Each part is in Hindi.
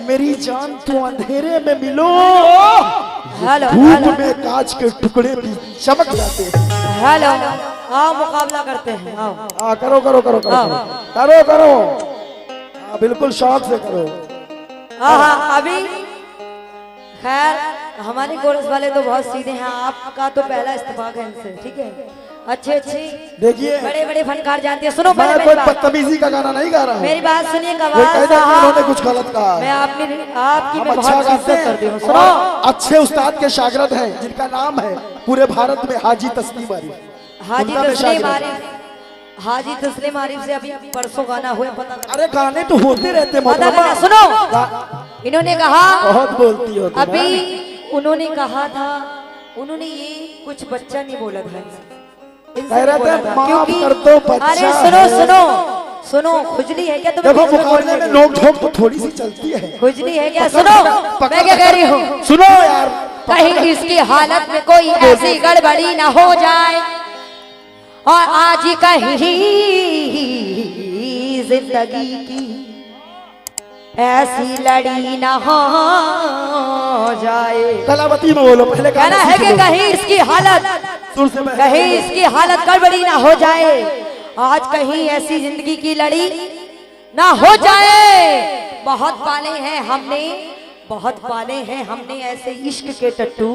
मेरी जान तू अंधेरे में मिलो, हेलो धूप में कांच के टुकड़े भी चमक जाते हैं। हेलो, आओ मुकाबला करते हैं, आओ। करो करो करो करो करो करो, बिल्कुल शौक से करो। हाँ अभी खैर हमारे कोरस वाले तो बहुत सीधे हैं, आपका तो पहला इस्तेमाल है इनसे, ठीक है। अच्छे देखिए बड़े बड़े फनकार जानते हैं। सुनो मैं पहले कोई बदतमीजी का गाना नहीं गा रहा हूँ। मेरी बात सुनिए उन्होंने कुछ गलत कहा। मैं आपकी हम मैं अच्छा बहुत गाते इज्जत करती हूँ। हैं सुनो, और अच्छे उस्ताद के शागिर्द हैं जिनका नाम है पूरे भारत में हाजी तस्लीम आरिफ। हाजी तस्लीम आरिफ, हाजी तस्लीम आरिफ से अभी परसों गाना हुआ, पता कर। अरे गाने तो होते रहते पता, सुनो इन्होंने कहा, बहुत बोलती हो तुम। अभी उन्होंने कहा था, उन्होंने ये कुछ बच्चा नहीं बोला था, कह रहे थे माफ कर दो बच्चा। अरे सुनो सुनो सुनो, खुजली है क्या तुम्हें? देखो मुकाबले में नोक झोंक तो थोड़ी सी चलती है। खुजली है क्या? सुनो मैं क्या कह रही हूँ, सुनो यार, कहीं इसकी हालत में कोई ऐसी गड़बड़ी ना हो जाए और आज कहीं जिंदगी की ऐसी लड़ी ना हो जाए। कलावती में बोलो पहले। कहना है कि कहीं इसकी हालत, कहीं इसकी हालत गड़बड़ी ना हो जाए, आज कहीं ऐसी जिंदगी की लड़ी ना हो जाए। बहुत पाले हैं हमने, बहुत पाले हैं हमने ऐसे इश्क के टट्टू,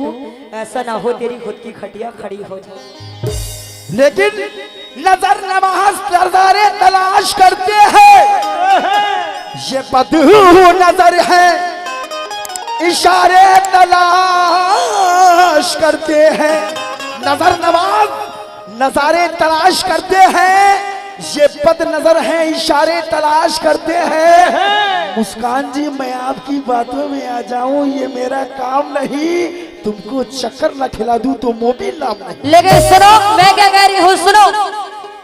ऐसा ना हो तेरी खुद की खटिया खड़ी हो जाए। लेकिन नजर नमाज नजारे तलाश करते हैं, ये बदहू नजर है, इशारे तलाश करते हैं। नजर नवाज नजारे तलाश करते हैं, ये बद नजर है, इशारे तलाश करते हैं। मुस्कान जी मैं आपकी बातों में आ जाऊं ये मेरा काम नहीं, तुमको चक्कर न खिला दूं तो मोबिल नाम नहीं। लेकिन सुनो मैं क्या कह रही हूँ, सुनो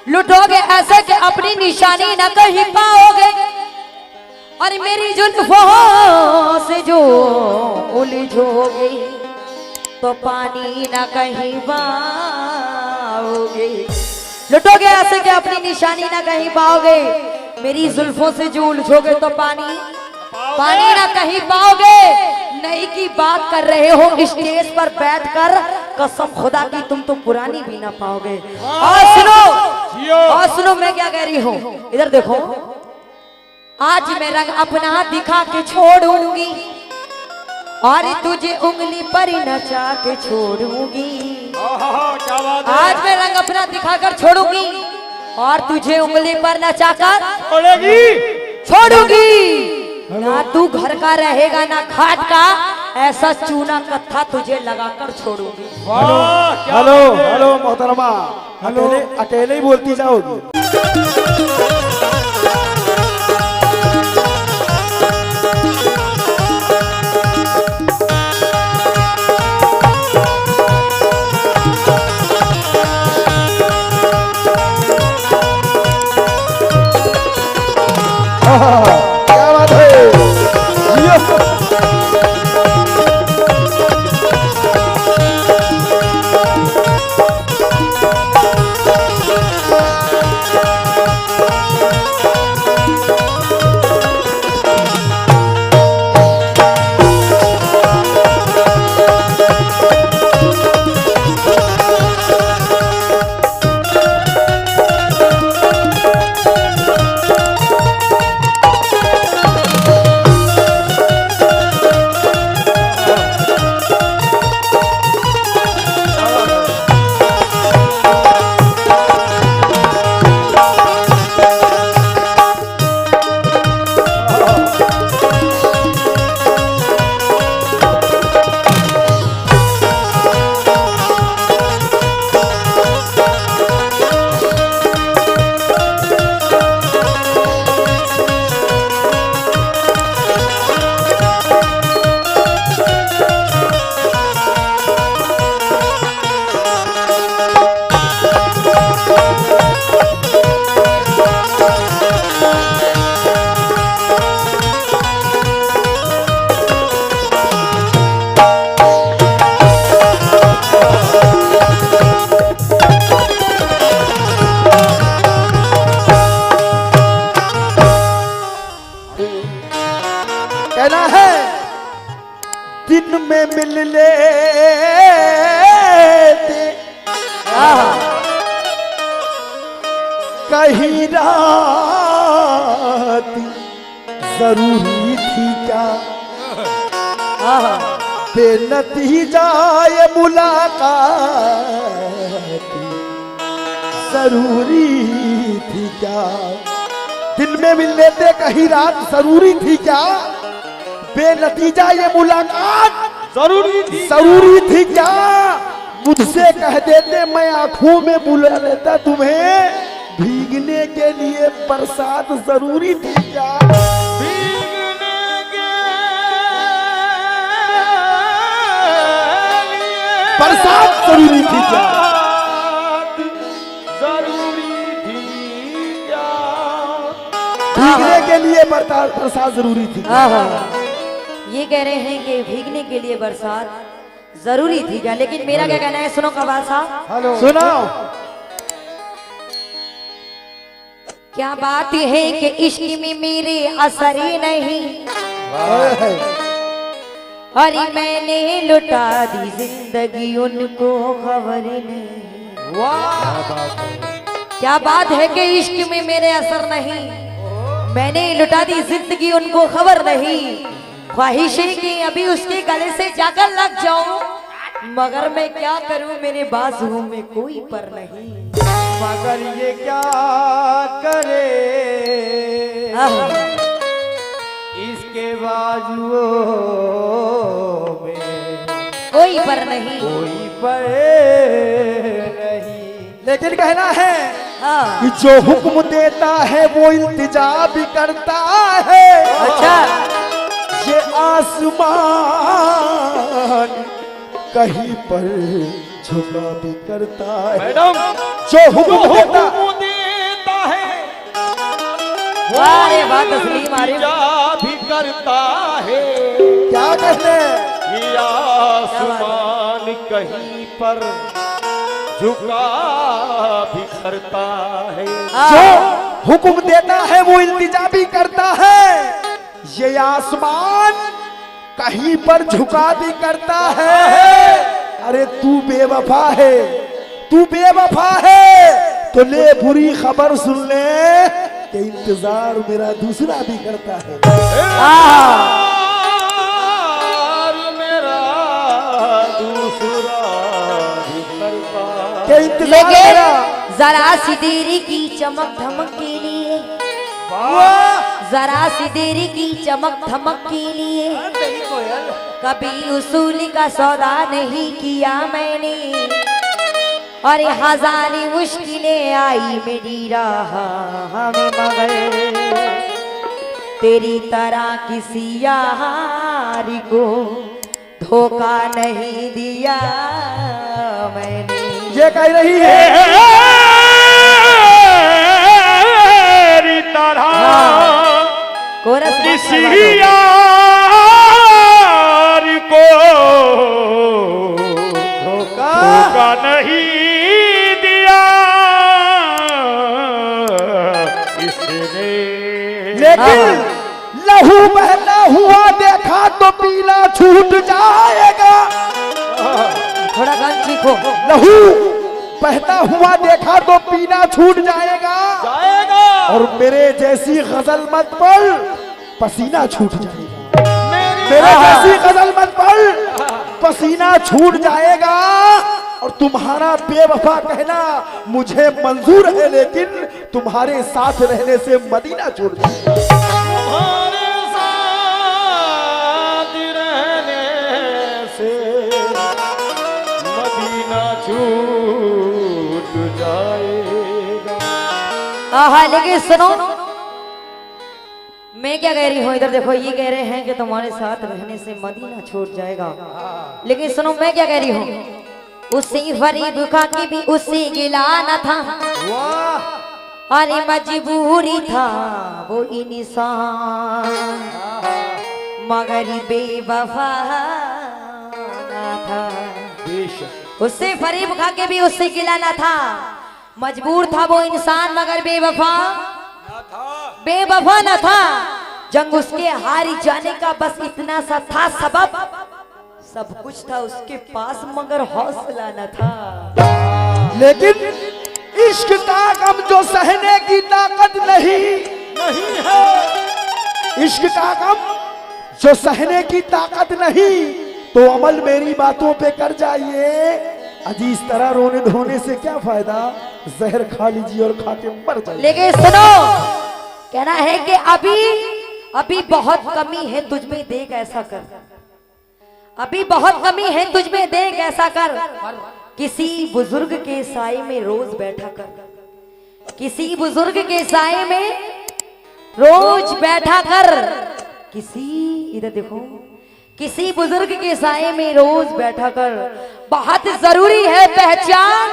लुटोगे ऐसे कि अपनी निशानी न कहीं पाओगे, और मेरी जुल्फों से जो उलझोगे तो पानी न कहीं पाओगे। लुटोगे ऐसे कि अपनी निशानी न कहीं पाओगे, मेरी जुल्फों से जो उलझोगे तो पानी न कहीं पाओगे। नई की बात कर रहे हो स्टेज पर बैठकर, कसम खुदा की तुम तो पुरानी भी ना पाओगे। और सुनो मैं क्या कह रही हूँ, इधर देखो, आज मैं रंग अपना दिखा के छोड़ूंगी और तुझे उंगली पर नचा के छोड़ूंगी। आज मैं रंग अपना दिखाकर छोड़ूंगी और तुझे उंगली पर नचाकर छोड़ूंगी। ना तू घर का रहेगा ना घाट का, ऐसा चूना कत्था तुझे लगाकर छोड़ूंगी। हेलो हेलो मोहतरमा, अकेले ही बोलती जाओगी। क्या बात है, है दिन में मिल लेते कहीं रात जरूरी थी क्या, बेनतीजा ये मुलाकात जरूरी थी क्या। दिन में मिल लेते कहीं रात जरूरी थी क्या, बेनतीजा ये मुलाकात जरूरी थी क्या। मुझसे कह देते मैं आंखों में बुला लेता तुम्हें, भीगने के लिए बरसात जरूरी थी क्या। बरसात जरूरी थी क्या, भीगने के लिए बरसात जरूरी थी। ये कह रहे हैं कि भीगने के लिए बरसात जरूरी थी क्या, लेकिन मेरा क्या कहना है, सुनो कबाल साहब। सुनाओ। क्या बात है कि इश्क में मेरे असर ही नहीं, अरे मैंने लुटा दी जिंदगी उनको खबर नहीं। क्या बात है कि इश्क में मेरे असर नहीं, मैंने लुटा दी जिंदगी उनको खबर नहीं। ख्वाहिश है कि अभी उसके गले से जाकर लग जाऊं, मगर मैं क्या करूं मेरे बाजुओं में कोई पर नहीं। मगर ये क्या करे इसके बाजुओं में कोई पर नहीं, कोई पर नहीं। लेकिन कहना है हाँ। कि जो हुक्म देता है वो इल्तिजा भी करता है। अच्छा। ये आसमान कहीं पर झुका भी करता है। मैडम जो हुक्म देता है अरे बात तस्लीम आ रही भी करता है। क्या कहते हैं, ये आसमान कहीं पर झुका भी करता है। जो हुक्म देता है वो इल्तिजा भी करता है। ये आसमान कहीं पर झुका भी करता है। अरे तू बेवफा है, तू बेवफा है, तो ले बुरी खबर सुन ले कि इंतजार मेरा दूसरा भी करता है। मेरा दूसरा भी करता है। कि इंतजार लेकिन मेरा जरा सी देरी की चमक धमक के लिए, जरा सी देरी की चमक धमक के लिए कभी उसूल का सौदा नहीं किया मैंने। और हजारी मुश्किलें आई मेरी राह हमें, मगर तेरी तरह किसी यारी को धोखा नहीं दिया मैंने। ये कह रही है कोरस किसी यार को धोखा नहीं दिया इसने। लेकिन लहू बहता हुआ देखा तो पीला छूट जाएगा। थोड़ा गान सीखो। लहू बहता हुआ देखा तो पीना छूट जाएगा, और मेरे जैसी गजल मत पढ़ पसीना छूट जाएगा। मेरे जैसी गजल मत पढ़ पसीना छूट जाएगा। और तुम्हारा बेवफा कहना मुझे मंजूर है, लेकिन तुम्हारे साथ रहने से मदीना छूट जाएगा। तुम्हारे साथ रहने से मदीना छूट जाएगा। लेकिन सुनो, मैं क्या कह रही हूँ, इधर देखो। ये कह रहे हैं कि तुम्हारे साथ रहने से मदीना छूट जाएगा, लेकिन सुनो मैं क्या कह रही हूँ। उससे फरीब खा के भी उससे गिला न था, अरे मजबूरी था वो इंसान, मगर बेवफा न था। उससे फरीब खा के भी उससे गिला न था, मजबूर था वो इंसान मगर बेवफा न था। जंग उसके हार जाने का बस इतना सा था सबब, सब कुछ था उसके पास मगर हौसला न था। लेकिन इश्क का गम जो सहने की ताकत नहीं है, इश्क का गम जो सहने की ताकत नहीं, तो अमल मेरी बातों पे कर जाइए। अजीज तरह रोने धोने से क्या फायदा, जहर खा लीजिए और खा के मर जाइए। लेकिन सुनो, कहना है कि अभी बहुत कमी है तुझ में, देख ऐसा कर, अभी बहुत कमी है तुझ में, देख ऐसा कर। किसी बुजुर्ग के साए में रोज बैठा कर, किसी बुजुर्ग के साए में रोज बैठा कर, किसी, इधर देखो, किसी बुजुर्ग के साए में रोज बैठा कर। बहुत जरूरी है पहचान,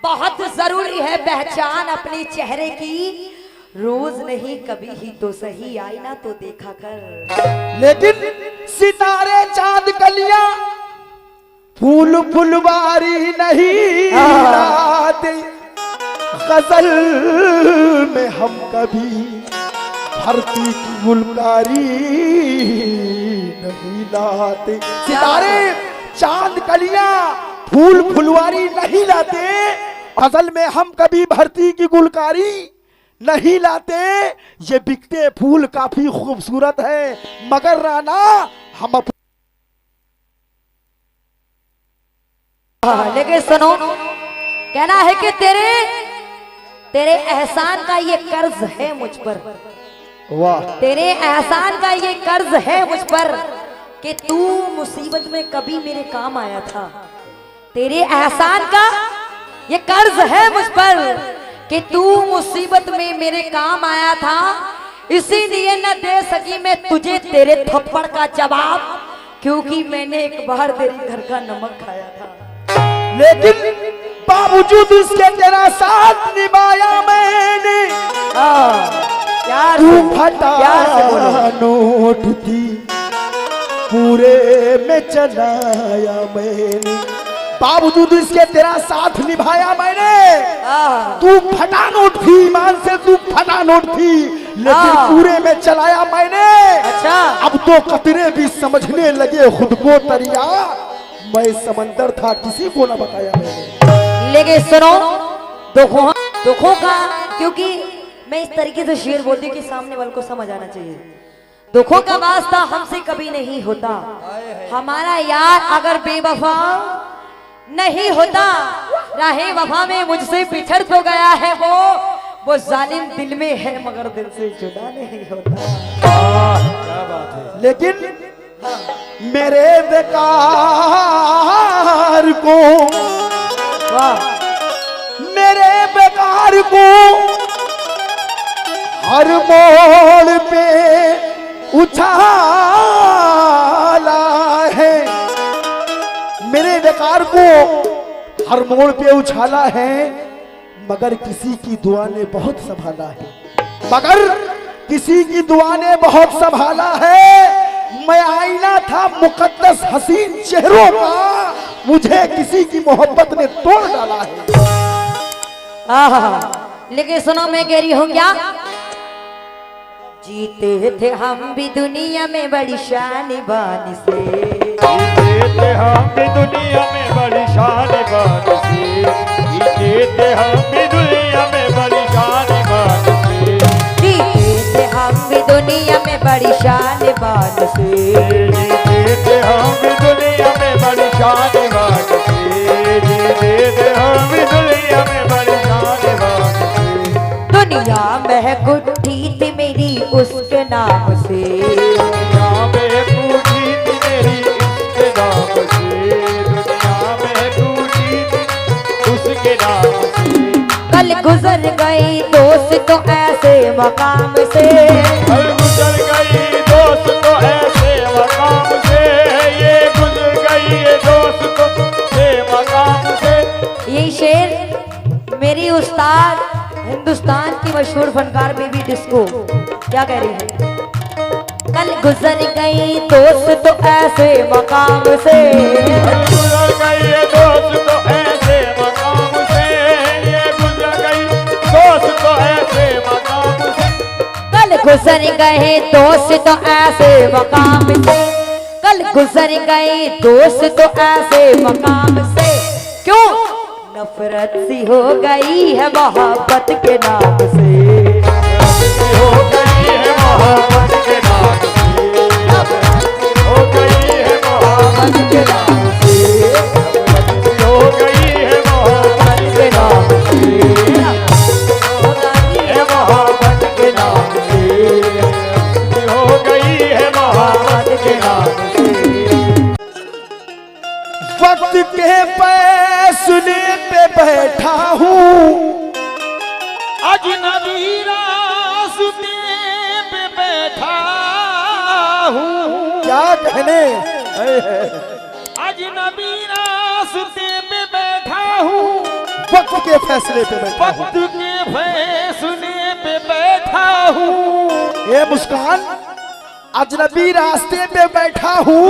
बहुत जरूरी है पहचान अपने चेहरे की, रोज नहीं कभी ही तो सही आईना तो देखा कर। लेकिन सितारे चांद कलियां फूल फुलवारी नहीं लाते, गजल में हम कभी धरती की गुलकारी नहीं लाते। सितारे चांद कलियां फूल फुलवारी नहीं लाते, गजल में हम कभी भरती की गुलकारी नहीं लाते। ये बिकते फूल काफी खूबसूरत है, मगर राना हम लेकिन सुनो, कहना है कि तेरे एहसान का ये कर्ज है मुझ पर, वाह, तेरे एहसान का ये कर्ज है मुझ पर कि तू मुसीबत में कभी मेरे काम आया था। तेरे एहसान का ये कर्ज है मुझ पर कि तू मुसीबत में मेरे काम आया था, इसीलिए न दे सकी मैं तुझे तेरे थप्पड़ का जवाब, क्योंकि मैंने एक बार तेरे घर का नमक खाया था। लेकिन बावजूद इसके तेरा साथ निभाया मैंने, तू फटा नोट थी पूरे में चलाया मैंने, बावजूद इसके तेरा साथ निभाया मैंने। तू फटा नोट थी, ईमान से तू फटा नोट थी, लेकिन पूरे में चलाया मैंने। अच्छा, अब तो कतरे भी समझने लगे खुद को दरिया, मैं समंदर था किसी को न बताया मैंने। लेकिन सुनो, दुखों का, क्योंकि मैं इस तरीके से शेर बोलती हूँ कि सामने वाले को समझ आना चाहिए। दुखों का वास्ता हमसे कभी नहीं होता, हमारा यार अगर बेवफा नहीं होता, राहे वफा में मुझसे बिछड़ तो गया है वो जालिम दिल में है मगर दिल से जुदा नहीं होता। क्या बात है। लेकिन मेरे बेकार को, मेरे बेकार को हर मोड़ पे उछाला है, मेरे बेकार को हर मोड़ पे उछाला है, मगर किसी की दुआ ने बहुत संभाला है, मगर किसी की दुआ ने बहुत संभाला है। मैं आईना था मुकद्दस हसीन चेहरों का, मुझे किसी की मोहब्बत ने तोड़ डाला है। लेकिन सुनो, मैं कह रही हूँ क्या, जीते थे हम भी दुनिया में बड़ी शान बान से, जीते थे हम भी दुनिया में बड़ी शान बान से, जीते थे हम भी दुनिया में बड़ी शान बान से, जीते थे हम भी दुनिया में बड़ी शान बान से, जीते थे हम भी दुनिया में बड़ी शान बान से, जीते थे हम भी दुनिया में बड़ी शान बान से। दुनिया में गुट्ठी थी मेरी उसके नाम से, दुनिया में टूटी थी मेरी उसके नाम से, दुनिया में टूटी थी उसके नाम से। कल गुजर गई दोस्त तो ऐसे मकाम से, कल गुजर गई दोस्त तो ऐसे मकाम से, ये गुजर गई ये दोस्त तो ऐसे मकाम से। ये शेर मेरी उस्ताद हिंदुस्तान की मशहूर फनकार बेबी डिस्को क्या कह रही है, कल गुजर गई दोस्त तो ऐसे मकाम से, कल गुजर गई ये दोस्त तो ऐसे मकाम से, ये गुजर गई दोस्त तो ऐसे मकाम से। कल गुजर गए दोस्त तो ऐसे मकाम से, कल गुजर गए दोस्त तो ऐसे मकाम से, क्यों नफरत सी हो गई है मोहब्बत के नाम से, हो गई है मोहब्बत के नाम से, हो गई है मोहब्बत के नाम से, हो गई है मोहब्बत के नाम से, है मोहब्बत के नाम से, हो गई है मोहब्बत के नाम से। वक्त के फैसले पे बैठा हूँ, अजनबी रास्ते पे बैठा हूँ, क्या कहने अजनबी रास्ते पे बैठा हूँ, वक्त के फैसले पे बैठा हूँ। वक्त के फैसले पे बैठा हूँ, ये मुस्कान, अजनबी रास्ते पे बैठा हूँ,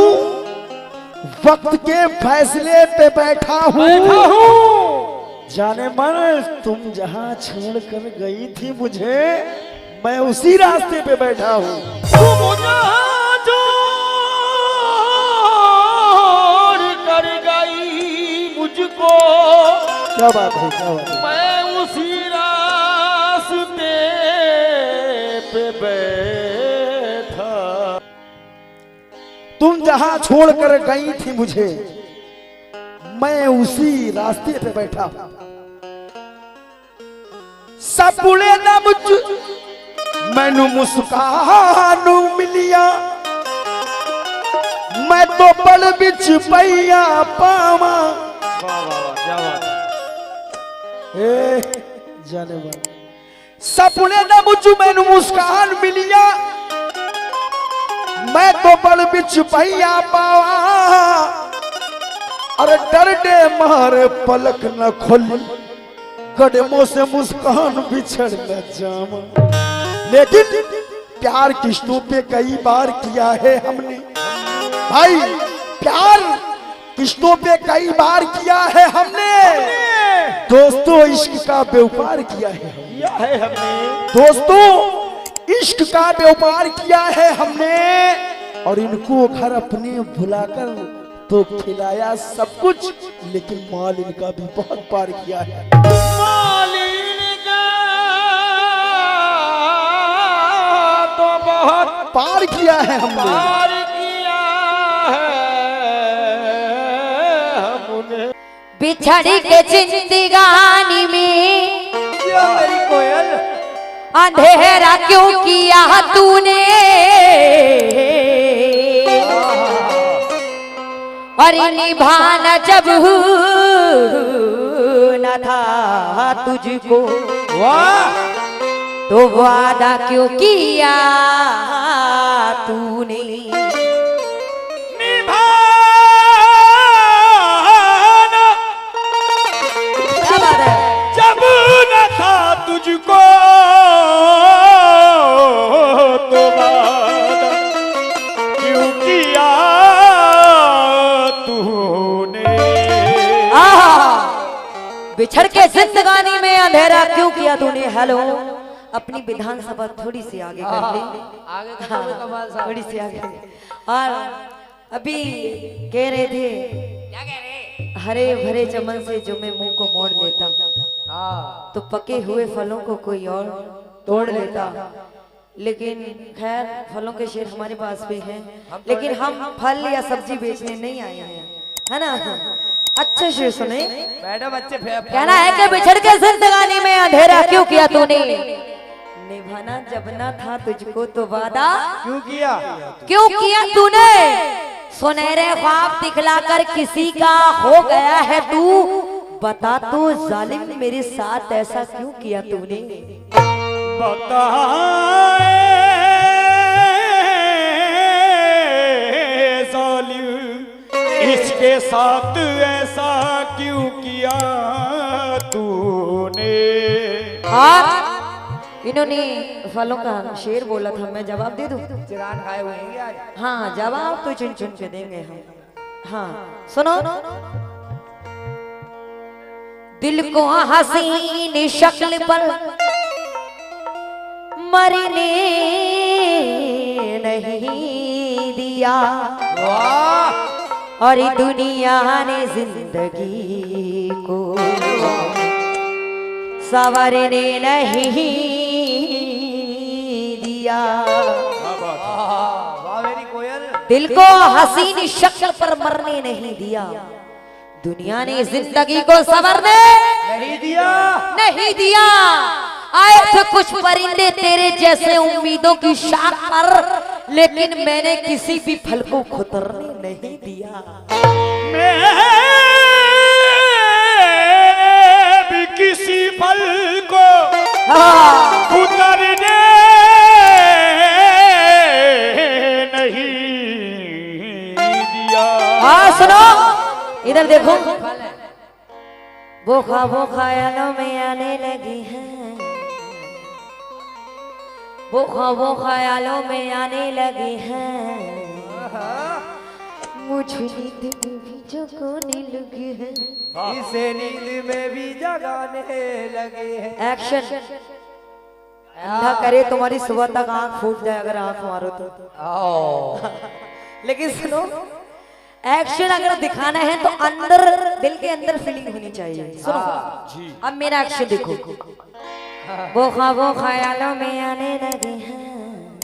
वक्त के फैसले पे बैठा हूँ। जाने मन तुम जहाँ छोड़ कर गई थी मुझे, मैं उसी रास्ते पे बैठा हूँ। तुम जहाँ छोड़ कर गई मुझको, क्या बात है, क्या बात है। मैं उसी रास्ते पे बैठा। तुम जहाँ छोड़ कर गई थी मुझे, मैं उसी रास्ते पे बैठा हूँ। सपुड़े ना मुझ मैनू मुस्कानू मिलिया, मैं तो पल बिच पैया पावा। वाह वाह वाह, क्या बात है। ए जाने वाला सपने ना मुझ मैनू मुस्कान मिलिया, मैं तो पल बिच पैया पावा। अरे डर दे मारे पलक न खोली, कदमों से मुस्कान बिछड़ न जामा। लेकिन प्यार किश्तों पे कई बार किया है हमने भाई, प्यार किश्तों पे कई बार किया है हमने। दोस्तों इश्क का व्यापार किया है हमने, दोस्तों इश्क का व्यापार किया है हमने। और इनको घर अपने बुलाकर तो खिलाया सब कुछ, लेकिन माल इनका भी बहुत पार किया है। माल इनका तो बहुत पार किया है हमने। पार किया है हमने। बिछड़ के जिंदगानी में मेरी कोयल, अंधेरा क्यों किया तूने, और निभाना जब न था तुझको, वाह, तो वादा क्यों किया तूने। निभाना क्या बात है? जब न था तुझको, तो वादा क्यों किया तूने। बिछड़ के जिंदगानी में अंधेरा क्यों किया तूने। हेलो, अपनी विधानसभा थोड़ी सी आगे कर ले, हाँ, थोड़ी सी आगे। और अभी कह रहे थे, क्या कह रहे? हरे भरे चमन से जो मैं मुंह को मोड़ देता, तो पके हुए फलों को कोई और तोड़ लेता। लेकिन खैर, फलों के शेर हमारे पास भी हैं, लेकिन हम फल या सब्जी बेचने नहीं आए हैं, है ना। अच्छे शेर सुने मैडम, अच्छे कहना है कि बिछड़ के जिंदगानी में अंधेरा क्यों किया तूने, निभाना जब ना था तुझको तो वादा क्यों किया तूने। सुनहरे ख्वाब दिखलाकर किसी का हो गया है तू, बता तो जालिम मेरे साथ ऐसा क्यों किया तूने। बताए जालिम, इसके साथ ऐसा क्यों किया तूने। और इन्होंने फलों का शेर बोला था, मैं जवाब दे दूं। चिरान खाए हुए हैं आज। हाँ, जवाब तो चुन चुन के देंगे हम। हाँ सुनो, दिल को हसीन शक्ल पर मरने दिया और दुनिया ने जिंदगी को संवरने नहीं दिया। दिल को हसीन शक्ल पर मरने नहीं दिया, दुनिया ने जिंदगी को संवरने नहीं दिया। आए थे कुछ परिंदे तेरे जैसे उम्मीदों की शाख पर, लेकिन मैंने किसी भी फल को खुतरने नहीं दिया। मैं भी किसी फल को खुतरने नहीं दिया। हाँ सुनो, इधर देखो, वो ख्यालों में आने लगी है, वो ख्यालों में आने लगी है, मुझे नींद में भी जगाने लगी है, इसे नींद में भी जगाने लगे हैं। एक्शन। अंधा करे तुम्हारी सुबह तक आंख फूट जाए अगर आंख मारो तो। लेकिन सुनो, एक्शन अगर दिखाना है तो अंदर, दिल के अंदर फीलिंग होनी चाहिए। सुनो अब मेरा एक्शन देखो। वो ख्यालों में आने लगे हैं,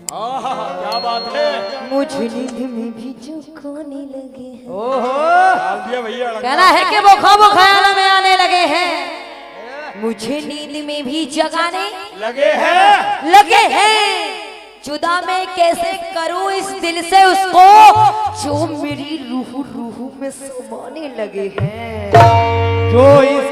क्या बात है, मुझे नींद में भी जगाने लगे हैं। डाल दिया भैया। कहना है कि वो ख्यालों में आने लगे हैं, मुझे नींद में भी जगाने लगे हैं। जुदा मैं कैसे करूं इस दिल से उसको, जो मेरी रूह में समाने लगे हैं, जो इस